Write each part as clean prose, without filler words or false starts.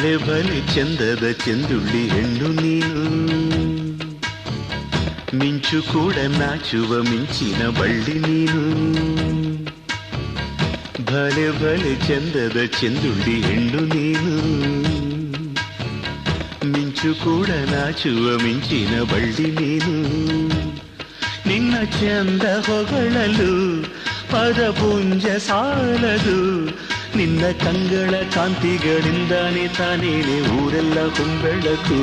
ಭಲೆ ಭಲೆ ಚಂದದ ಚೆಂದುಳ್ಳಿ ಹೆಣ್ಣು ನೀನು, ಮಿಂಚು ಕೂಡ ನಾಚುವ ಮಿಂಚಿನ ಬಳ್ಳಿ ನೀನು. ಭಲೆ ಭಲೆ ಚಂದದ ಚೆಂದುಳ್ಳಿ ಹೆಣ್ಣು ನೀನು, ಮಿಂಚು ಕೂಡ ನಾಚುವ ಮಿಂಚಿನ ಬಳ್ಳಿ ನೀನು. ನಿನ್ನ ಚಂದ ಹೊಗಳಲು ಪದಪುಂಜ ಸಾಲದು, ನಿನ್ನ ಕಂಗಳ ಕಾಂತಿಗಳಿಂದಾನೆ ತಾನೇನೆ ಊರೆಲ್ಲ ಹೊಂಬೆಳಕು.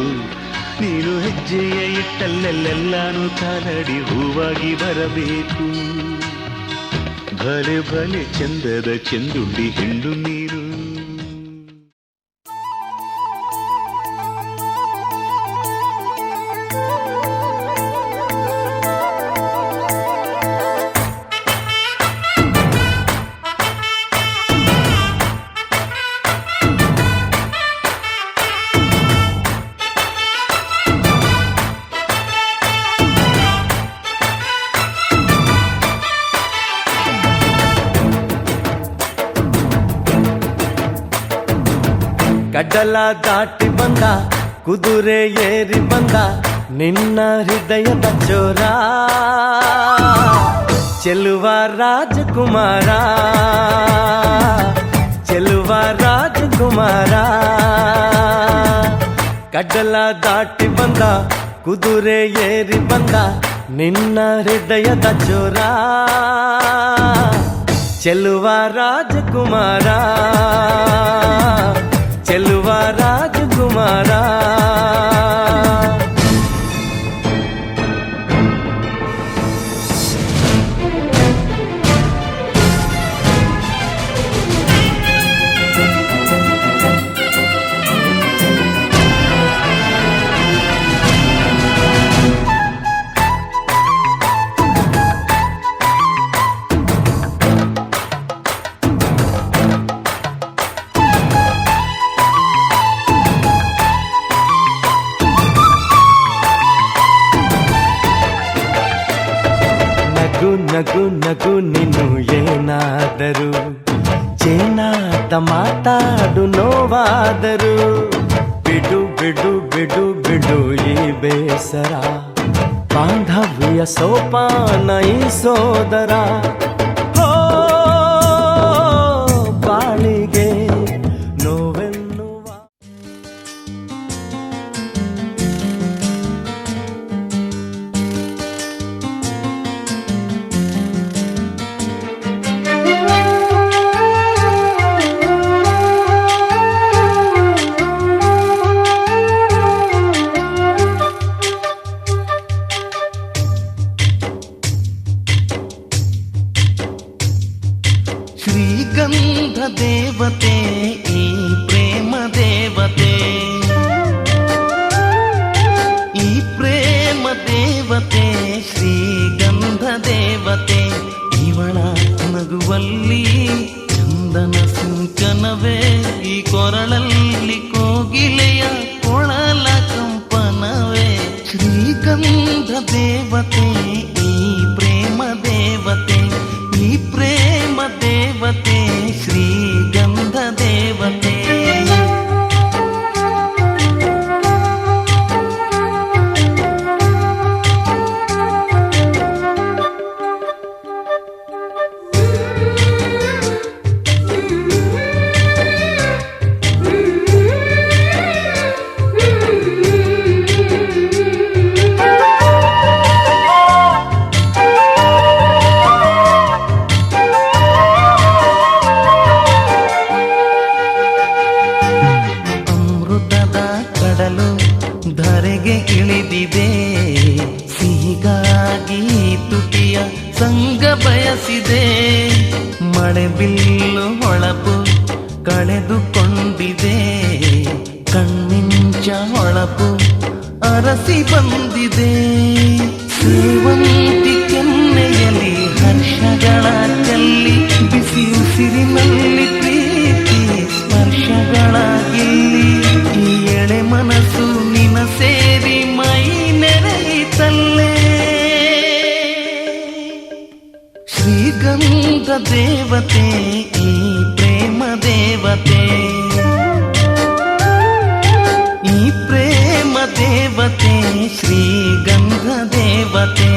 ನೀನು ಹೆಜ್ಜೆಯ ಇಟ್ಟಲ್ಲೆಲ್ಲೆಲ್ಲಾನು ಕಾಲಡಿ ಹೂವಾಗಿ ಬರಬೇಕು. ಭಲೆ ಭಲೆ ಚಂದದ ಚೆಂದುಳ್ಳಿ ಹೆಣ್ಣು ನೀನು. ಕಡಲ ದಾಟಿ ಬಂದ ಕುದುರೆ ಏರಿ ಬಂದ ನಿನ್ನ ಹೃದಯದ ಚೋರ, ಚೆಲುವ ರಾಜಕುಮಾರ, ಚೆಲುವ ರಾಜಕುಮಾರ. ಕಡಲ ದಾಟಿ ಬಂದ ಕುದುರೆ ಏರಿ ಬಂದ ನಿನ್ನ ಹೃದಯದ ಚೋರ, ಚೆಲುವ ರಾಜಕುಮಾರ, ಚೆಲುವ ರಾಜಕುಮಾರ. ನಗು ನಗು ನೀನು ಏನಾದರೂ, ಚೇನಾದ ಮಾತಾಡು ನೋವಾದರೂ, ಬಿಡು ಬಿಡು ಬಿಡು ಬಿಡು ಈ ಬೇಸರ, ಬಾಂಧವ್ಯ ಸೋಪಾನ ಈ ಸೋದರ. ಬಾಳಿಗೆ ನೋವೆನ್ನುವ ಶ್ರೀಗಂಧ ದೇವತೆ ಈ ಪ್ರೇಮ ದೇವತೆ, ಈ ಪ್ರೇಮ ದೇವತೆ ಶ್ರೀಗಂಧ ದೇವತೆ. ಇವಳ ನಗುವಲ್ಲಿ ಚಂದನ ಸಿಂಚನವೇ, ಈ ಕೊರಳಲ್ಲಿ ಕೋಗಿಲೆಯ ಕೊಳಲ ಕಂಪನವೇ. ಶ್ರೀಗಂಧ ದೇವತೆ ಈ ಪ್ರೇಮ ದೇವತೆ, ಈ ಪ್ರೇಮ ದೇವತೆ ಶ್ರೀಗಂಧ ದೇವತೆ. ಧರೆಗೆ ಇಳಿದಿದೆ ಸಿಹಿಗಾಗಿ ತುಟಿಯ ಸಂಗ ಬಯಸಿದೆ, ಮಳೆ ಬಿಲ್ಲು ಹೊಳಪು ಕಳೆದುಕೊಂಡಿದೆ, ಕಣ್ಮಿಂಚ ಹೊಳಪು ಅರಸಿ ಬಂದಿದೆ. ಸೇವಂತಿ ಕೆನ್ನೆಯಲ್ಲಿ ಹರ್ಷಗಳ ಚೆಲ್ಲಿ, ಬಿಸಿ ಉಸಿರಿನಲ್ಲಿ ಪ್ರೀತಿ ಸ್ಪರ್ಶಗಳ ಗಿಲ್ಲಿ, ಈ ಎಳೆ ಮನಸ್ಸು ನಿನ ಸೇರಿ ಮೈ ನೆರೆಯಿತಲ್ಲೇ. ಶ್ರೀಗಂಧ ದೇವತೆ ಈ ಪ್ರೇಮ ದೇವತೆ. ಸುಖ ದೇವತೆ.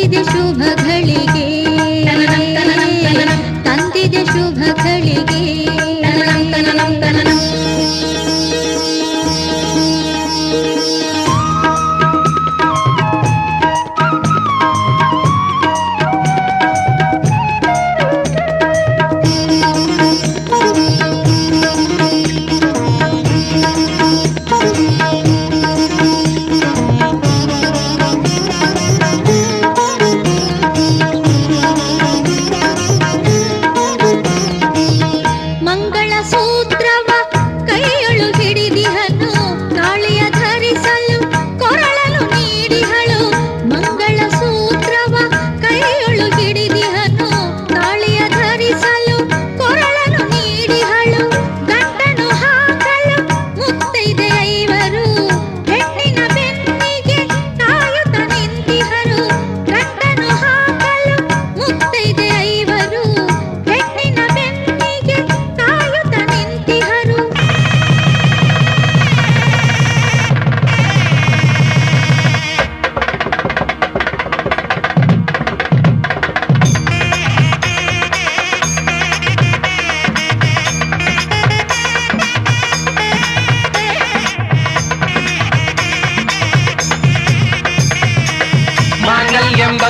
ತಂದಿದೆ ಶುಭ ಘಳಿಗೆ ತಂದಿದೆ ಶುಭ ಘಳಿಗೆ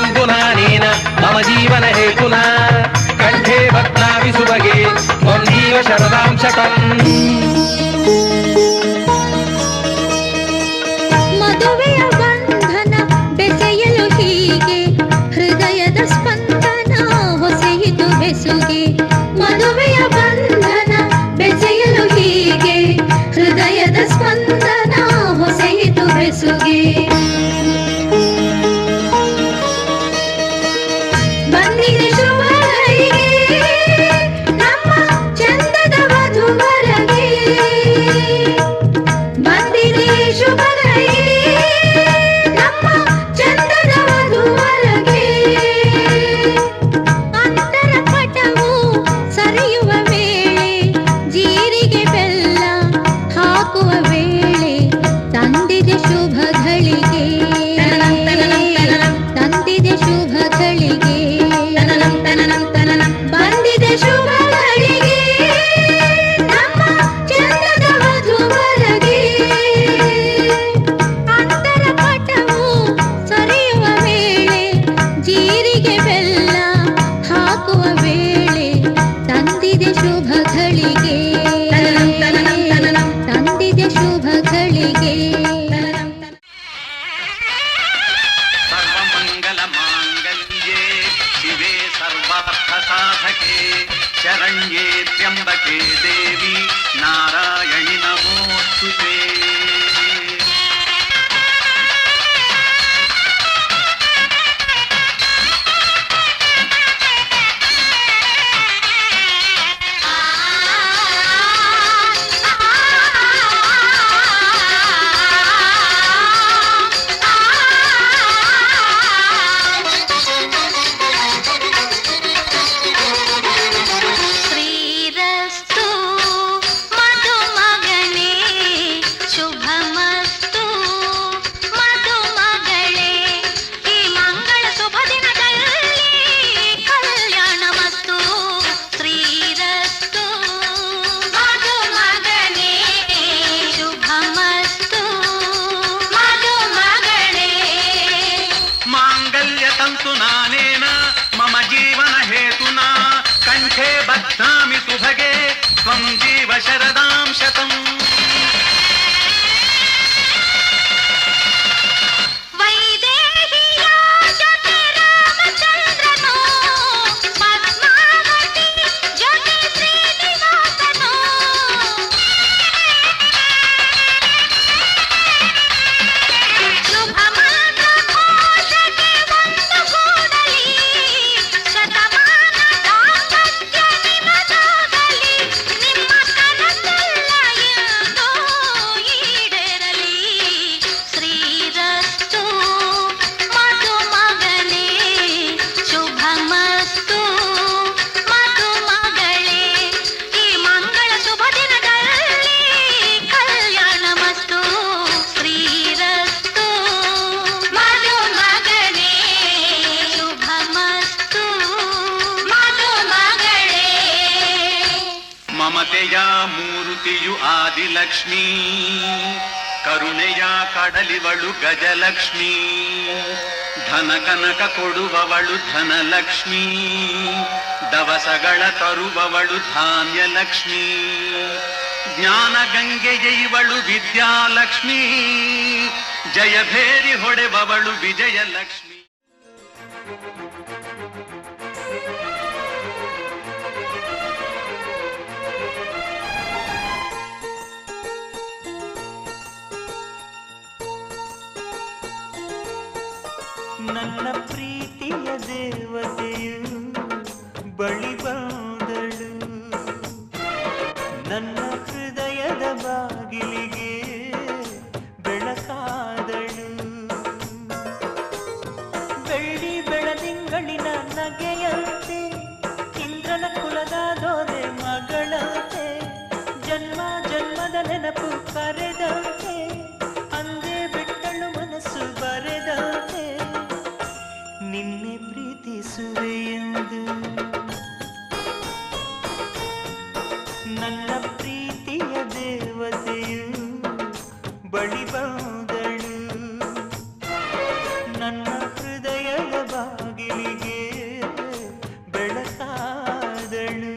मम जीवन हेतुना कंठे भक्नामि सुभगे त्वं जीव शरदां शतम् ಮದುವೆಯ ಬಂಧನ ಬೆಸೆಯಲು ಹೀಗೆ ಹೃದಯದ ಸ್ಪಂದನ ಹೊಸೆಯಿತು ಬೆಸುಗೆ ಮದುವೆಯ ಬಂಧನ ಬೆಸೆಯಲು ಹೀಗೆ ಹೃದಯದ ಸ್ಪಂದನ ಹೊಸೆಯಿತು ಬೆಸುಗೆ ಬಂದಿದೆ ಶುಭ ಘಳಿಗೆ ನಮ್ಮ ಚಂದದ ವಧುವರಗೆ ಬಂದಿದೆ ಶುಭ ಘಳಿಗೆ ನಮ್ಮ ಚಂದದ ವಧುವರಗೆ ಅಂತರ ಪಟವು ಸರಿಯುವ ವೇಳೆ ಜೀರಿಗೆ ಬೆಲ್ಲ ಹಾಕುವ ವೇಳೆ ತಂದಿದೆ ಶುಭ ಘಳಿಗೆ ತಂದಿದೆ ಶುಭ ಘಳಿಗೆ ಬಂದಿದೆ ಶುಭ ಘಳಿಗೆ ನಮ್ಮ ಚಂದದ ವಧುವರಗೆ ಅಂತರ ಪಟವು ಸರಿಯುವ ವೇಳೆ ಜೀರಿಗೆ ಬೆಲ್ಲ ಹಾಕುವ ವೇಳೆ ತಂದಿದೆ ಶುಭ ಘಳಿಗೆ ತಂದಿದೆ ಶುಭ ಘಳಿಗೆ सर्वमङ्गलमाङ्गल्ये शिवे सर्वार्थसाधके शरण्ये त्र्यम्बके देवी नारायणि नमोऽस्तुते ಶ್ರೀರಸ್ತು ಮಧುಮಗನೇ ಶುಭಮಸ್ತು ಮಧುಮಗಳೇ ಈ ಮಂಗಳ ಶುಭ ದಿನದಲ್ಲಿ ಕಲ್ಯಾಣಮಸ್ತು ಶ್ರೀರಸ್ತು ಮಧುಮಗನೇ ಶುಭಮಸ್ತು ಮಧುಮಗಳೇ माङ्गल्यतन्तुनानेन मम जीवन हेतुना कण्ठे बध्नामि सुभगे त्वं जीव शरदां शतम् ವೈದೇಹಿಯ ಜೊತೆ ರಾಮಚಂದ್ರನೋ ಪದ್ಮಾವತಿ ಜೊತೆ ಶ್ರೀನಿವಾಸನೋ ಶುಭ ಮಂತ್ರ ಘೋಷಕ್ಕೆ ಒಂದು ಗೂಡಲಿ ಶತಮಾನ ದಾಂಪತ್ಯ ನಿಮಗಾಗಲಿ ನಿಮ್ಮ ಕನಸೆಲ್ಲ ಲಕ್ಷ್ಮಿಯು ಆದಿಲಕ್ಷ್ಮೀ ಕರುಣೆಯ ಕಡಲಿವಳು ಗಜಲಕ್ಷ್ಮೀ ಧನ ಕನಕ ಕೊಡುವವಳು ಧನಲಕ್ಷ್ಮೀ ದವಸಗಳ ತರುವವಳು ಧಾನ್ಯಲಕ್ಷ್ಮೀ ಜ್ಞಾನ ಗಂಗೆಯೈವಳು ವಿದ್ಯಾಲಕ್ಷ್ಮೀ ಜಯಭೇರಿ ಹೊಡೆವವಳು ವಿಜಯಲಕ್ಷ್ಮಿ. ನನ್ನ ಪ್ರೀತಿಯ ದೇವತೆಯು ಬಳಿ ಬಂದಳು, ನನ್ನ ಹೃದಯದ ಬಾಗಿಲಿಗೆ ಬೆಳಕಾದಳು. ಬೆಳ್ಳಿ ಬೆಳದಿಂಗಳಿನ ನಗೆಯಂತೆ ಇಂದ್ರನ ಕುಲದ ದೊರೆ ಮಗಳಂತೆ ಜನ್ಮ ಜನ್ಮದ ನೆನಪು ಕರೆದಂತೆ ಅಂದೇ ಬಿಟ್ಟಳು ಮನಸ್ಸು ಬರೆದಂತೆ ನಿನ್ನೆ ಪ್ರೀತಿಸುವೆ ಎಂದು. ನನ್ನ ಪ್ರೀತಿಯ ದೇವತೆಯು ಬಳಿ ಬಂದಳು, ನನ್ನ ಹೃದಯದ ಬಾಗಿಲಿಗೆ ಬೆಳಕಾದಳು.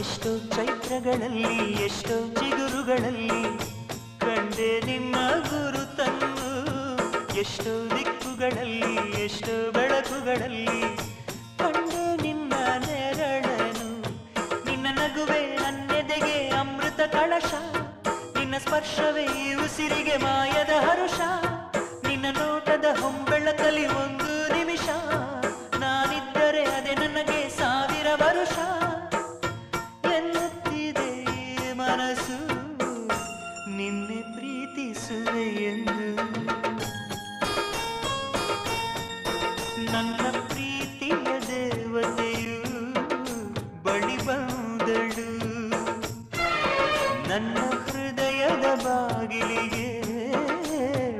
ಎಷ್ಟೋ ಚೈತ್ರಗಳಲ್ಲಿ ಎಷ್ಟೋ ಚಿಗುರುಗಳಲ್ಲಿ ಕಂಡೆ ನಿನ್ನ ಗುರುತನ್ನು, ಎಷ್ಟೋ ದಿಕ್ಕುಗಳಲ್ಲಿ ಎಷ್ಟೋ ಬೆಳಕುಗಳಲ್ಲಿ ಕಂಡೆ ನಿನ್ನ ನೆರಳನು. ನಿನ್ನ ನಗುವೆ ನನ್ನೆದೆಗೆ ಅಮೃತ ಕಳಶ, ನಿನ್ನ ಸ್ಪರ್ಶವೇ ಈ ಉಸಿರಿಗೆ ಮಾಯದ ಹರುಷ. ನಿನ್ನ ನೋಟದ ಹೊಂಬೆಳಕಲಿ ಒಂದು ನಿಮಿಷ ನಾನಿದ್ದರೆ ಅದೇ ನನಗೆ ಸಾವಿರ ವರುಷ. ಎನ್ನುತ್ತಿದೆ ಮನಸ್ಸು ನಿನ್ನೆ ಪ್ರೀತಿಸುವೆ ಎಂದು. ನನ್ನ ಪ್ರೀತಿಯ ದೇವತೆಯು ಬಳಿ ಬಂದಳು, ನನ್ನ ಹೃದಯದ ಬಾಗಿಲಿಗೆ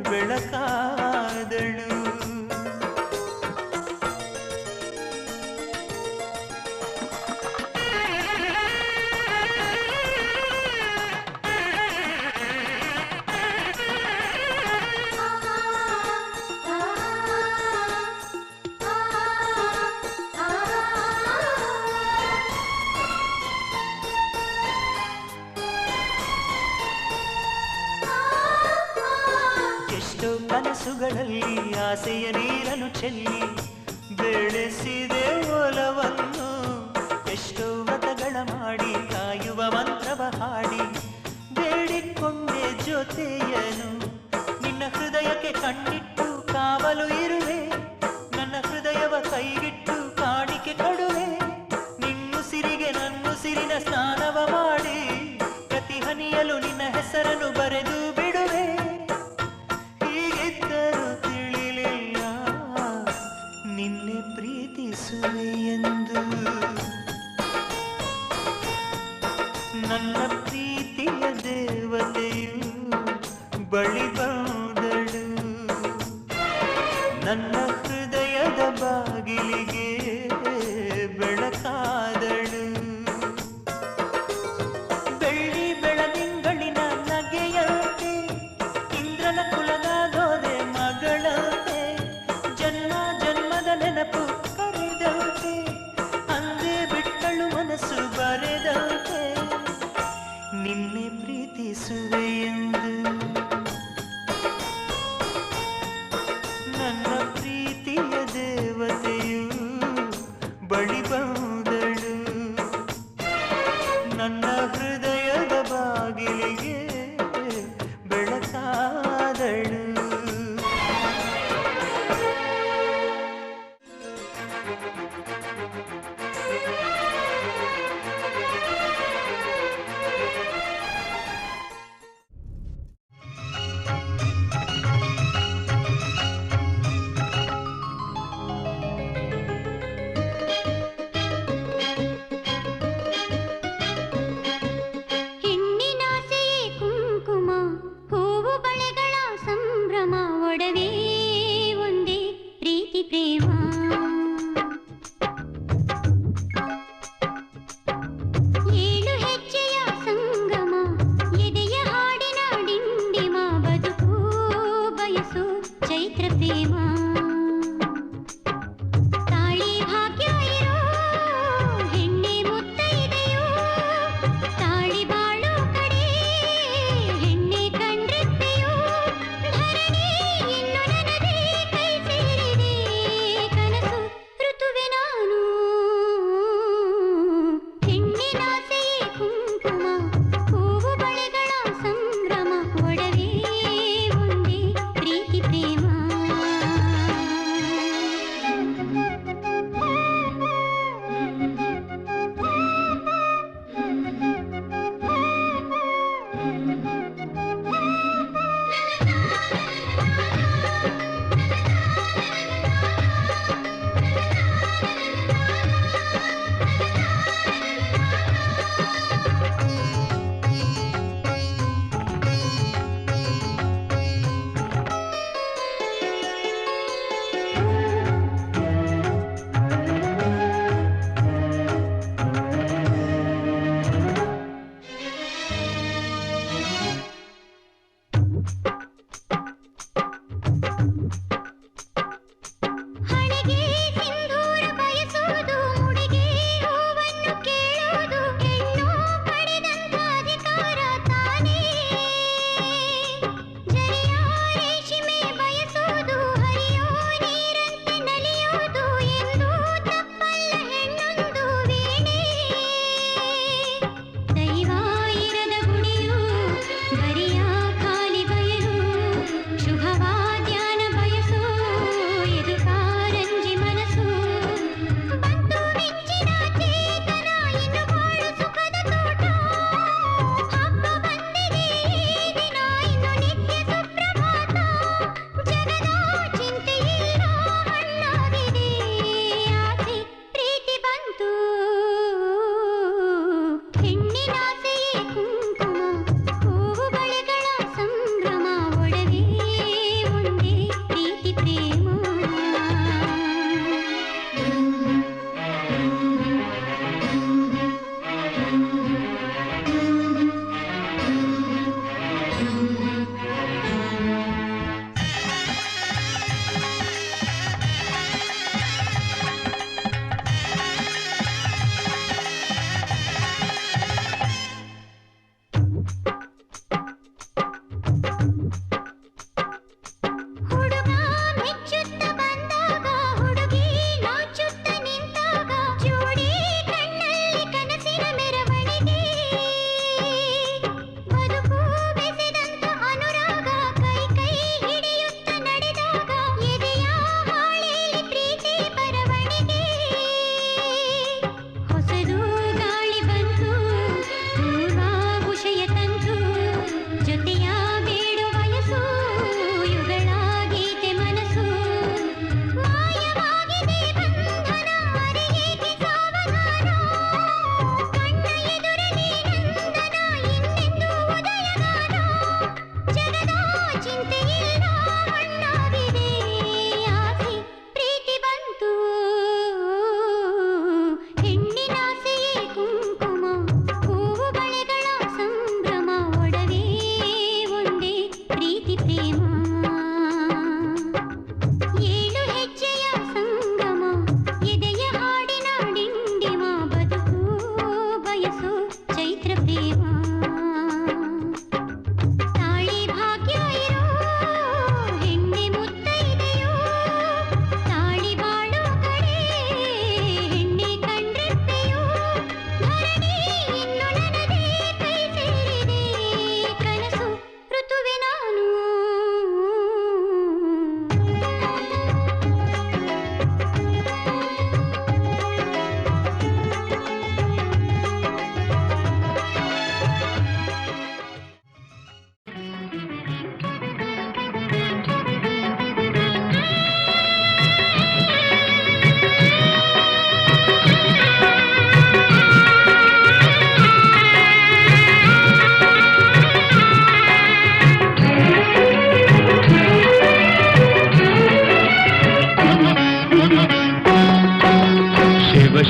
ಬೆಳಕಾದಳು. ಎಷ್ಟೋ ಕನಸುಗಳಲ್ಲಿ ಆಸೆಯ ನೀರನ್ನು ಚೆಲ್ಲಿ ಬೆಳೆಸಿದೆ ಒಲವನ್ನು, ಎಷ್ಟೋ ವ್ರತಗಳ ಮಾಡಿ ಕಾಯುವ ಮಂತ್ರವ ಹಾಡಿ ಬೇಡಿಕೊಂಡೆ ಜೊತೆಯನು. ನಿನ್ನ ಹೃದಯಕ್ಕೆ ಕಣ್ಣಿಟ್ಟು ಕಾವಲು ಇರುವೆ, ನನ್ನ ಹೃದಯವ ಕೈಗಿಟ್ಟು ಕಾಣಿಕೆ ಕೊಡುವೆ. ನಿನ್ನುಸಿರಿಗೆ ನನ್ನುಸಿರಿನ ಸ್ನಾನವ ಮಾಡಿ ಪ್ರತಿ ಹನಿಯಲು ನಿನ್ನ ಹೆಸರನ್ನು ಬರೆದು ಬಿಡುವೆ. ಹೀಗಿದ್ದರೂ ತಿಳಿಲಿಲ್ಲ ನಿನ್ನೆ ಪ್ರೀತಿಸುವೆ ಎಂದು. ನನ್ನ ಪ್ರೀತಿಯ ದೇವತೆಯು ಬಳಿ ಬಂದಳು, ನನ್ನ ಹೃದಯದ ಬಾಗಿಲಿಗೆ ಬೆಳಕಾದಳು. ಬೆಳ್ಳಿ ಬೆಳದಿಂಗಳಿನ ನಗೆಯಂತೆ ಇಂದ್ರನ ಕುಲದ ದೊರೆ ಮಗಳಂತೆ ಜನ್ಮ ಜನ್ಮದ ನೆನಪು ಕರೆದಂತೆ ಅಂದೇ ಬಿಟ್ಟಳು ಮನಸ್ಸು ಬರೆದಂತೆ ನಿನ್ನೆ ಪ್ರೀತಿಸುವೆ ಎಂದು. ನನ್ನ ಪ್ರೀತಿಯ ದೇವತೆಯು ಬಳಿ ಬಂದ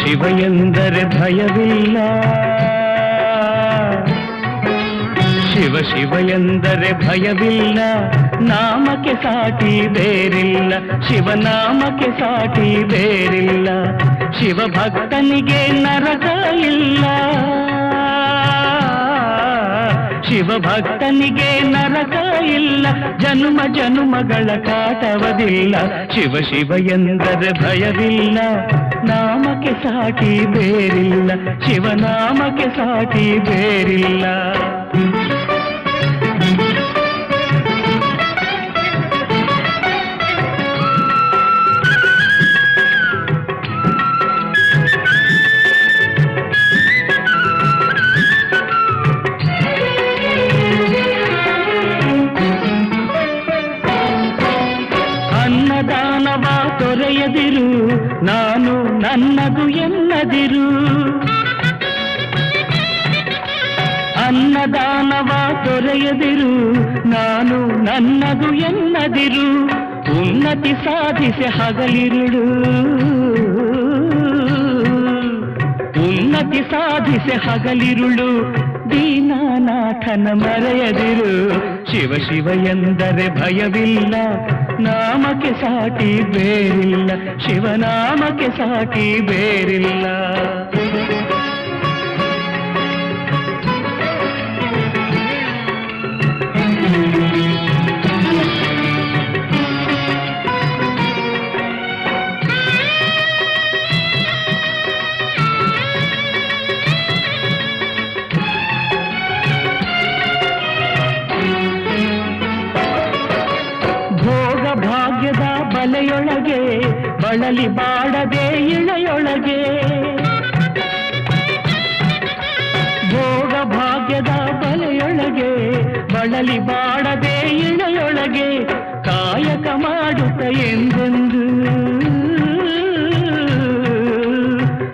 ಶಿವ ಎಂದರೆ ಭಯವಿಲ್ಲ, ಶಿವ ಶಿವ ಎಂದರೆ ಭಯವಿಲ್ಲ, ನಾಮಕ್ಕೆ ಸಾಟಿ ಬೇರಿಲ್ಲ, ಶಿವನಾಮಕ್ಕೆ ಸಾಟಿ ಬೇರಿಲ್ಲ, ಶಿವ ಭಕ್ತನಿಗೆ ನರಕ ಇಲ್ಲ, ಶಿವ ಭಕ್ತನಿಗೆ ನರಕ ಇಲ್ಲ, ಜನುಮ ಜನುಮಗಳ ಕಾಟವದಿಲ್ಲ, ಶಿವ ಶಿವ ಎಂದರೆ ಭಯವಿಲ್ಲ, ನಾಮಕ್ಕೆ ಸಾಟಿ ಬೇರಿಲ್ಲ, ಶಿವನಾಮಕ್ಕೆ ಸಾಟಿ ಬೇರಿಲ್ಲ. ಅನ್ನದಾನವ ತೊರೆಯದಿರು, ನಾನು ನನ್ನದು ಎನ್ನದಿರು, ಅನ್ನದಾನವ ತೊರೆಯದಿರು, ನಾನು ನನ್ನದು ಎನ್ನದಿರು, ಉನ್ನತಿ ಸಾಧಿಸಿ ಹಗಲಿರುಳು, ಉನ್ನತಿ ಸಾಧಿಸಿ ಹಗಲಿರುಳು, ದೀನಾನಾಥನ ಮರೆಯದಿರು, ಶಿವ ಶಿವ ಎಂದರೆ ಭಯವಿಲ್ಲ, ನಾಮಕ್ಕೆ ಸಾಟಿ ಬೇರಿಲ್ಲ, ಶಿವನಾಮಕ್ಕೆ ಸಾಟಿ ಬೇರಿಲ್ಲ. ಬಲೆಯೊಳಗೆ ಬಳಲಿ ಬಾಡದೆ ಇಳೆಯೊಳಗೆ, ಭೋಗ ಭಾಗ್ಯದ ಬಲೆಯೊಳಗೆ ಬಳಲಿ ಬಾಡದೆ ಇಳೆಯೊಳಗೆ, ಕಾಯಕ ಮಾಡುತ್ತ ಎಂದೆಂದು,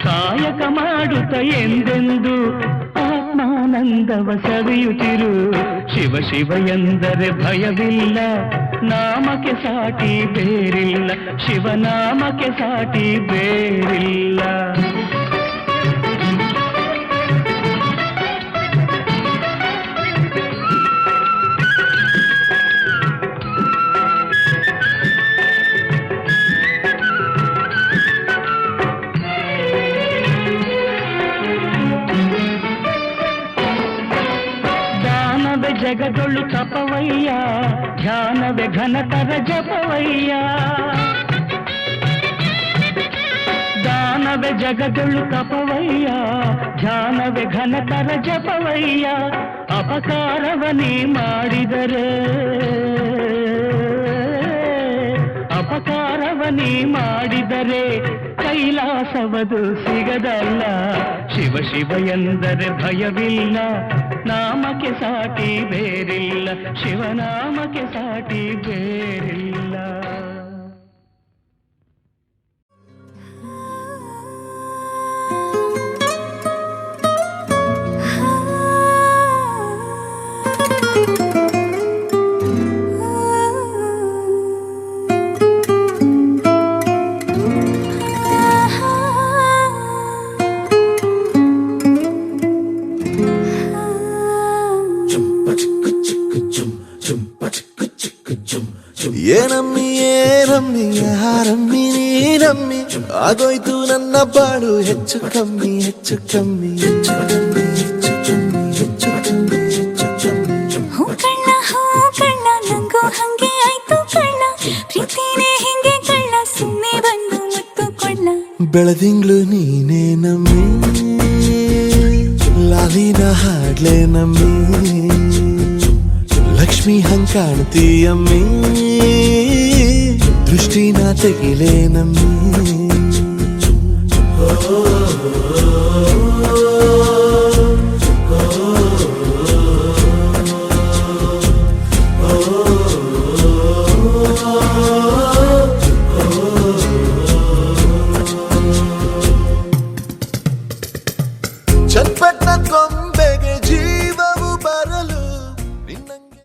ಕಾಯಕ ಮಾಡುತ್ತ ಎಂದೆಂದು, ಆತ್ಮಾನಂದವ ಸವಿಯುತ್ತಿರು, ಶಿವ ಶಿವ ಎಂದರೆ ಭಯವಿಲ್ಲ, ನಾಮಕ್ಕೆ ಸಾಟಿ ಬೇರಿಲ್ಲ, ಶಿವನಾಮಕ್ಕೆ ಸಾಟಿ ಬೇರಿಲ್ಲ. ದಾನವೇ ಜಗದೊಳು ತಪವಯ್ಯ, ಧ್ಯಾನವೇ ಘನತರ ಜಪವಯ್ಯ, ದಾನವೇ ಜಗದೊಳು ತಪವಯ್ಯ, ಧ್ಯಾನವೇ ಘನತರ ಜಪವಯ್ಯ, ಅಪಕಾರವನೇ ಮಾಡಿದರೆ, ಅಪಕಾರವನೇ ಮಾಡಿದರೆ, ಕೈಲಾಸವದು ಸಿಗದಲ್ಲ, ಶಿವ ಶಿವ ಎಂದರೆ ಭಯವಿಲ್ಲ, ನಾಮಕ್ಕೆ ಸಾಟಿ ಬೇರಿಲ್ಲ, ಶಿವನಾಮಕ್ಕೆ ಸಾಟಿ ಬೇರಿಲ್ಲ. ಏನಮ್ಮಿ ಏನಮ್ಮಿ ಯಾರಮ್ಮಿ ನೀನಮ್ಮಿ, ಆಗೋಯ್ತು ನನ್ನ ಬಾಳು ಹೆಚ್ಚು ಕಮ್ಮಿ ಹೆಚ್ಚು ಕಮ್ಮಿ ಹೆಚ್ಚು ಕಮ್ಮಿ ಹೆಚ್ಚು ಕಮ್ಮಿ ಹೆಚ್ಚು ಕಮ್ಮಿ ಹೆಚ್ಚು ಕಮ್ಮಿ. ಹೂ ಕಣ್ಣ ನಂಗೂ ಹಂಗೆ ಆಯ್ತು ಕಣ್ಣ, ಪ್ರೀತಿನೇ ಹಿಂಗೆ ಕಳ್ಳ, ಸುಮ್ಮನೆ ಬಂದು ಮುತ್ತು ಕೊಳ್ಳ. ಬೆಳದಿಂಗ್ಳು ನೀನೇ ನಮ್ಮಿ, ಲಾಲಿನ ಹಾಡ್ಲೆ ನಮ್ಮಿ, ಲಕ್ಷ್ಮಿ ಹಂಗ್ ಕಾಣ್ತೀಯಮ್ಮಿ, ದೃಷ್ಟಿನ ತೆಗಿಲೇ ನಮ್ಮಿ. ಚಟ್ಪಟ್ಟ ಕೊಂಬೆಗೆ ಜೀವವು ಬರಲು ನಿನ್ನಂಗೆ.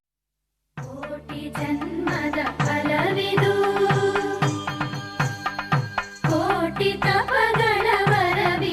ಕೋಟಿ ಜನ್ಮದ ಫಲವಿದು, ಕೋಟಿ ತಪಗಳ ವರವಿದು.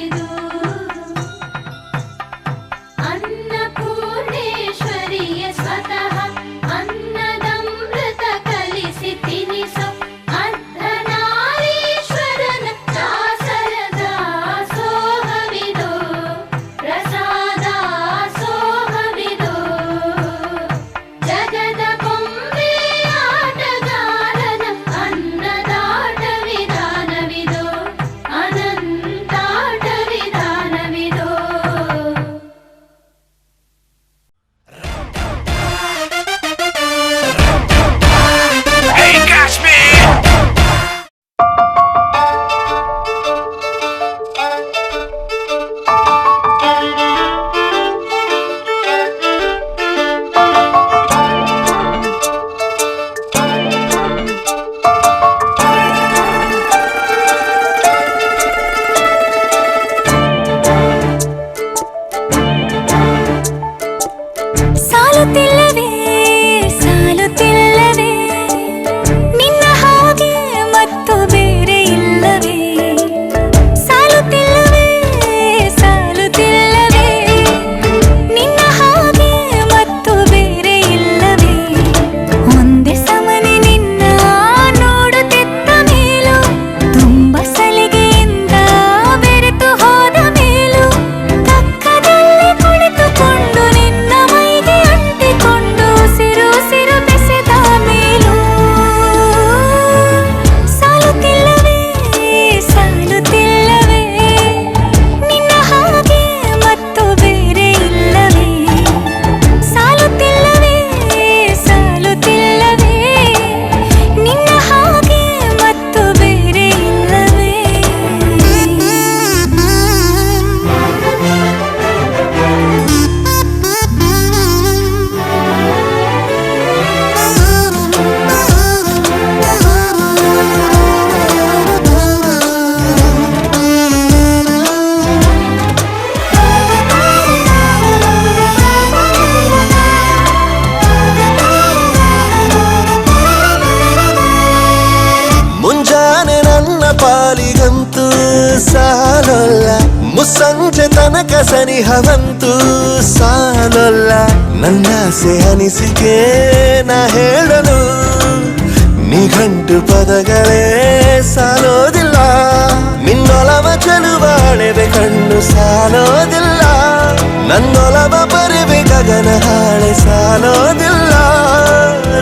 ಪಾಲಿಗಂತೂ ಸಾಲೊಲ್ಲ ಮುಸ್ಸಂಜೆ ತನಕ ಸನಿಹವಂತೂ ಸಾಲೊಲ್ಲ ನನ್ನಾಸೆ ಅನಿಸಿಕೆ ನಾ ಹೇಳಲು ನಿಘಂಟು ಪದಗಳೇ ಸಾಲೋದಿಲ್ಲ ನಿನ್ನೊಲವ ಚೆಲುವಾಳೆವೆ ಕಣ್ಣು ಸಾಲೋದಿಲ್ಲ ನನ್ನೊಲವ ಬರಿವೆ ಗಗನ ಹಾಳೆ ಸಾಲೋದಿಲ್ಲ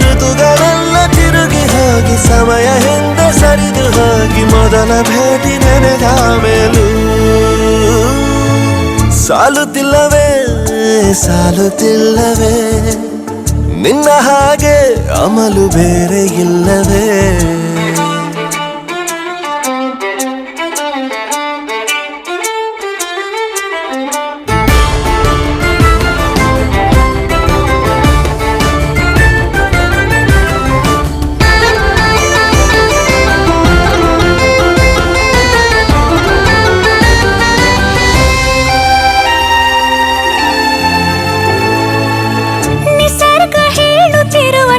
ಋತುಗಳೆಲ್ಲ ತಿರುಗಿ ಹೋಗಿ ಸಮಯ ಹಿಂದೆ ಸರಿದು ಹೋಗಿ ಮೊದಲ ಭೇಟಿ ನೆನೆದ ಮೇಲೂ ಸಾಲುತ್ತಿಲ್ಲವೇ ಸಾಲುತ್ತಿಲ್ಲವೇ ನಿನ್ನ ಹಾಗೆ ಅಮಲು ಬೇರೆ ಇಲ್ಲವೇ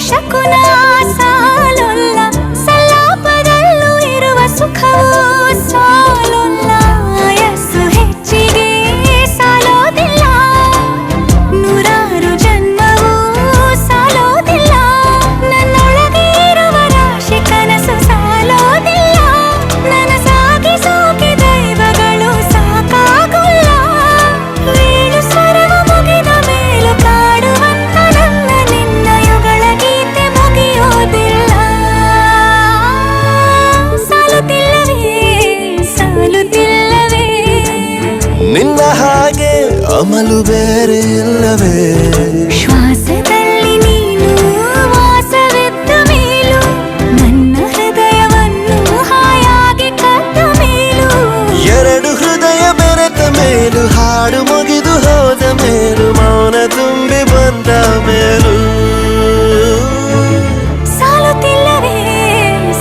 ಶಕುನ ಸಾಲೊಲ್ಲ ಸಲಾಪದಲ್ಲೂ ಇರುವ ಸುಖವೂ ಸಾಲೊಲ್ಲ ಯಸ್ಸು ಹೆಚ್ಚಿಗೆ ಸಾಲೋದಿಲ್ಲ ನೂರಾರು ಜನ್ಮವೂ ಸಾಲೋದಿಲ್ಲ ನನ್ನೊಳಗೆ ಇರುವ ರಾಶಿ ಕನಸು ಸಾಲೋದಿಲ್ಲ ನನಸಾಗಿ ಸೋಕಿ ದೈವಗಳು ಸಾಕಾಗುಲ್ಲ ವೇಳು ಸ್ವರವು ಮುಗಿದ ಮೇಲೂ ಕಾಡುವಂತ ನನ್ನ ನಿನ್ನ ಯುಗಳ ನಿನ್ನ ಹಾಗೆ ಅಮಲು ಬೇರೆ ಇಲ್ಲವೇ ಶ್ವಾಸದಲ್ಲಿ ನೀನು ವಾಸವಿದ್ದ ಮೇಲೂ ನನ್ನ ಹೃದಯವನ್ನು ಹಾಯಾಗಿ ಕದ್ದ ಮೇಲೂ ಎರಡು ಹೃದಯ ಬೆರೆತ ಮೇಲೂ ಹಾಡು ಮುಗಿದು ಹೋದ ಮೇಲೂ ಮೌನ ತುಂಬಿ ಬಂದ ಮೇಲೂ ಸಾಲುತ್ತಿಲ್ಲವೇ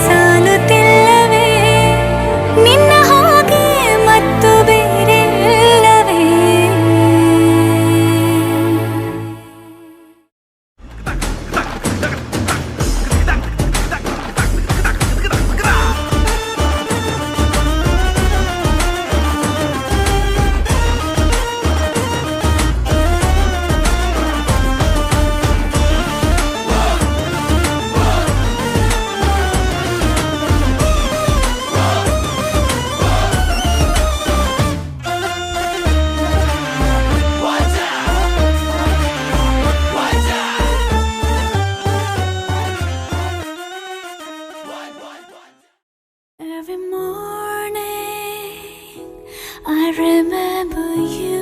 ಸಾಲುತ್ತಿಲ್ಲವೇ ನಿನ್ನ ಹಾಗೆ ಮತ್ತು ಬೇರೆ ಇಲ್ಲವೇ Every morning I remember you.